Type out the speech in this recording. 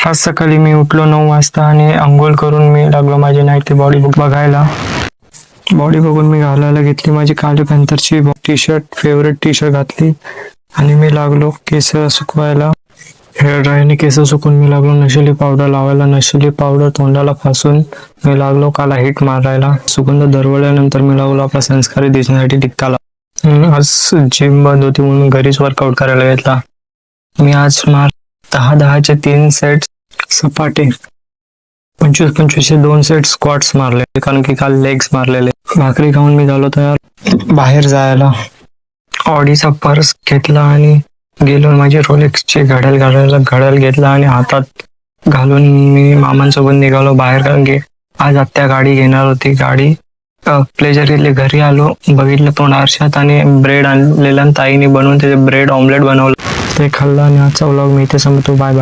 आज सकाळी मी उठलो 9 वाजता आणि अंघोळ करून मी लागलो माझी नाईट बॉडी बघायला. बॉडी बघून मी घालायला घेतली माझी काळी पॅन्थरची T shirt, favourite T shirt घातली आणि मी लागलो केस सुकवायला. हेअर ड्रायरने केस सुकून मी लागलो नशिली पावडर लावायला. नशिली पावडर तोंडाला फासून मी लागलो काला हिट मारायला. सुगंध दरवळल्यानंतर मी लागलो आपला संस्कारी दिसण्यासाठी टिक्काला. आज जिम बंद होती म्हणून घरीच वर्कआउट करायला घेतला. मी आज 10-10चे 3 सेट सपाटे, 25-25चे 2 सेट स्क्वॉट्स मारले, कारण की काल लेग्स मारलेले. भाकरी खाऊन मी झालो तयार बाहेर जायला. ऑडीचा पर्स घेतला आणि गेलो. माझी रोलेक्सची घड्याळ घेतला आणि हातात घालून मी मामांसोबत निघालो बाहेर, कारण की आज आत्या गाडी घेणार होती. गाडी प्लेजर घेतली. घरी आलो, बघितलं तोंड आरशात आणि ब्रेड आणलेला ताईने बनवून त्याचे ब्रेड ऑमलेट बनवलं, ते खाल्लं आणि आजचा व्लॉग मी इथे संपतो. Bye bye.